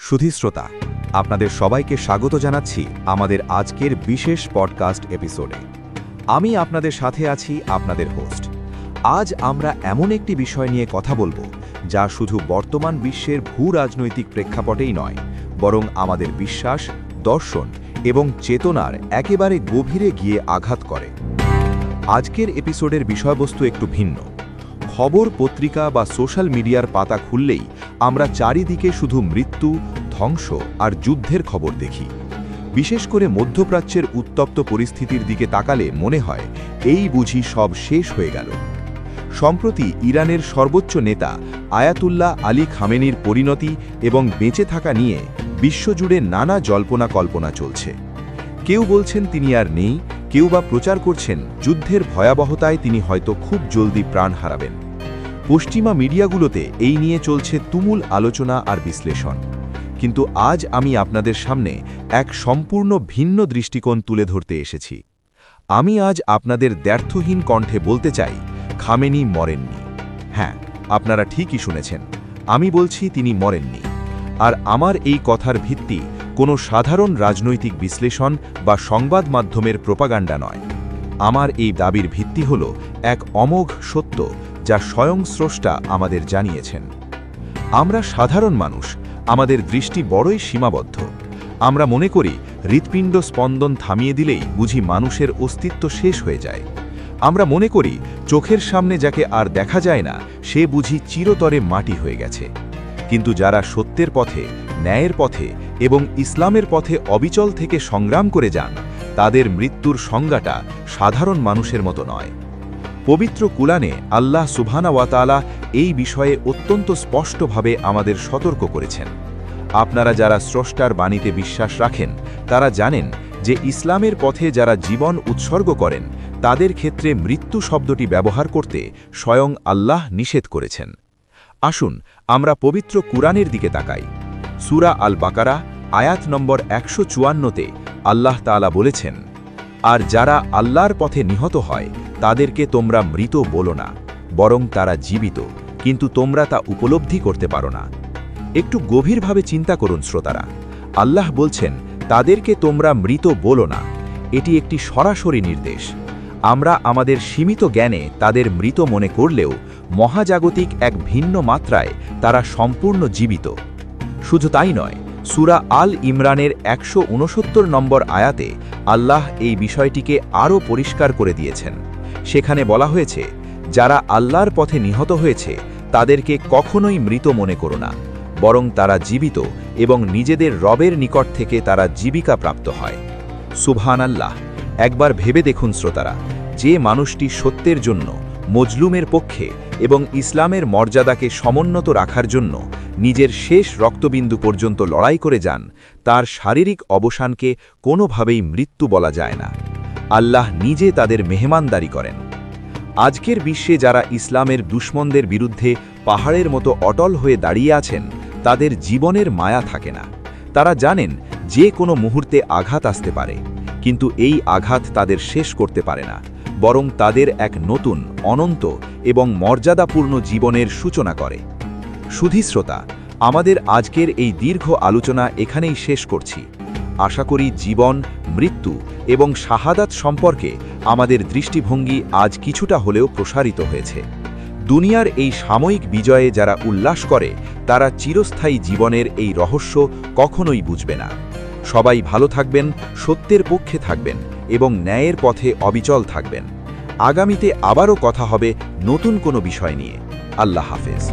সুধী শ্রোতা, আপনাদের সবাইকে স্বাগত জানাচ্ছি আমাদের আজকের বিশেষ পডকাস্ট এপিসোডে। আমি আপনাদের সাথে আছি, আপনাদের হোস্ট। আজ আমরা এমন একটি বিষয় নিয়ে কথা বলবো যা শুধু বর্তমান বিশ্বের ভূ-রাজনৈতিক প্রেক্ষাপটেই নয়, বরং আমাদের বিশ্বাস, দর্শন এবং চেতনার একেবারে গভীরে গিয়ে আঘাত করে। আজকের এপিসোডের বিষয়বস্তু একটু ভিন্ন। খবর, পত্রিকা বা সোশ্যাল মিডিয়ার পাতা খুললেই আমরা চারিদিকে শুধু মৃত্যু, ধ্বংস আর যুদ্ধের খবর দেখি। বিশেষ করে মধ্যপ্রাচ্যের উত্তপ্ত পরিস্থিতির দিকে তাকালে মনে হয় এই বুঝি সব শেষ হয়ে গেল। সম্প্রতি ইরানের সর্বোচ্চ নেতা আয়াতুল্লাহ আলী খামেনির পরিণতি এবং বেঁচে থাকা নিয়ে বিশ্বজুড়ে নানা জল্পনা কল্পনা চলছে। কেউ বলছেন তিনি আর নেই, কেউ বা প্রচার করছেন যুদ্ধের ভয়াবহতায় তিনি হয়তো খুব জলদি প্রাণ হারাবেন। পশ্চিমা মিডিয়াগুলোতে এই নিয়ে চলছে তুমুল আলোচনা আর বিশ্লেষণ। কিন্তু আজ আমি আপনাদের সামনে এক সম্পূর্ণ ভিন্ন দৃষ্টিকোণ তুলে ধরতে এসেছি। আমি আজ আপনাদের দ্ব্যর্থহীন কণ্ঠে বলতে চাই, খামেনি মরেননি। হ্যাঁ, আপনারা ঠিকই শুনেছেন, আমি বলছি তিনি মরেননি। আর আমার এই কথার ভিত্তি কোনো সাধারণ রাজনৈতিক বিশ্লেষণ বা সংবাদ মাধ্যমের প্রোপাগান্ডা নয়। আমার এই দাবির ভিত্তি হল এক অমোঘ সত্য যা স্বয়ং স্রষ্টা আমাদের জানিয়েছেন। আমরা সাধারণ মানুষ, আমাদের দৃষ্টি বড়ই সীমাবদ্ধ। আমরা মনে করি হৃৎপিণ্ড স্পন্দন থামিয়ে দিলেই বুঝি মানুষের অস্তিত্ব শেষ হয়ে যায়। আমরা মনে করি চোখের সামনে যাকে আর দেখা যায় না সে বুঝি চিরতরে মাটি হয়ে গেছে। কিন্তু যারা সত্যের পথে, ন্যায়ের পথে এবং ইসলামের পথে অবিচল থেকে সংগ্রাম করে যান, তাদের মৃত্যুর সংজ্ঞাটা সাধারণ মানুষের মতো নয়। পবিত্র কুরআনে আল্লাহ সুবহানাহু ওয়া তাআলা এই বিষয়ে অত্যন্ত স্পষ্টভাবে আমাদের সতর্ক করেছেন। আপনারা যারা স্রষ্টার বাণীতে বিশ্বাস রাখেন তারা জানেন যে ইসলামের পথে যারা জীবন উৎসর্গ করেন তাদের ক্ষেত্রে মৃত্যু শব্দটি ব্যবহার করতে স্বয়ং আল্লাহ নিষেধ করেছেন। আসুন আমরা পবিত্র কুরআনের দিকে তাকাই। সূরা আল বাকারা আয়াত নম্বর 154-তে আল্লাহ তাআলা বলেছেন, আর যারা আল্লাহর পথে নিহত হয় তাদেরকে তোমরা মৃত বলো না, বরং তারা জীবিত, কিন্তু তোমরা তা উপলব্ধি করতে পারো না। একটু গভীরভাবে চিন্তা করুন শ্রোতারা, আল্লাহ বলছেন তাদেরকে তোমরা মৃত বলো না। এটি একটি সরাসরি নির্দেশ। আমরা আমাদের সীমিত জ্ঞানে তাদের মৃত মনে করলেও মহাজাগতিক এক ভিন্ন মাত্রায় তারা সম্পূর্ণ জীবিত। শুধু তাই নয়, সূরা আল ইমরানের 169 নম্বর আয়াতে আল্লাহ এই বিষয়টিকে আরও পরিষ্কার করে দিয়েছেন। সেখানে বলা হয়েছে, যারা আল্লাহর পথে নিহত হয়েছে তাদেরকে কখনোই মৃত মনে করো না, বরং তারা জীবিত এবং নিজেদের রবের নিকট থেকে তারা জীবিকা প্রাপ্ত হয়। সুবহানাল্লাহ! একবার ভেবে দেখুন শ্রোতারা, যে মানুষটি সত্যের জন্য, মজলুমের পক্ষে এবং ইসলামের মর্যাদাকে সমুন্নত রাখার জন্য নিজের শেষ রক্তবিন্দু পর্যন্ত লড়াই করে যান, তার শারীরিক অবসানকে কোনোভাবেই মৃত্যু বলা যায় না। আল্লাহ নিজে তাদের মেহমানদারি করেন। আজকের বিশ্বে যারা ইসলামের দুশমনদের বিরুদ্ধে পাহাড়ের মতো অটল হয়ে দাঁড়িয়ে আছেন, তাদের জীবনের মায়া থাকে না। তারা জানেন যে কোনো মুহূর্তে আঘাত আসতে পারে, কিন্তু এই আঘাত তাদের শেষ করতে পারে না, বরং তাদের এক নতুন, অনন্ত এবং মর্যাদাপূর্ণ জীবনের সূচনা করে। সুধী শ্রোতা, আমাদের আজকের এই দীর্ঘ আলোচনা এখানেই শেষ করছি। আশা করি জীবন, মৃত্যু এবং শাহাদাত সম্পর্কে আমাদের দৃষ্টিভঙ্গি আজ কিছুটা হলেও প্রসারিত হয়েছে। দুনিয়ার এই সাময়িক বিজয়ে যারা উল্লাস করে তারা চিরস্থায়ী জীবনের এই রহস্য কখনোই বুঝবে না। সবাই ভালো থাকবেন, সত্যের পক্ষে থাকবেন এবং ন্যায়ের পথে অবিচল থাকবেন। আগামীতে আবারও কথা হবে নতুন কোনো বিষয় নিয়ে। আল্লাহ হাফেজ।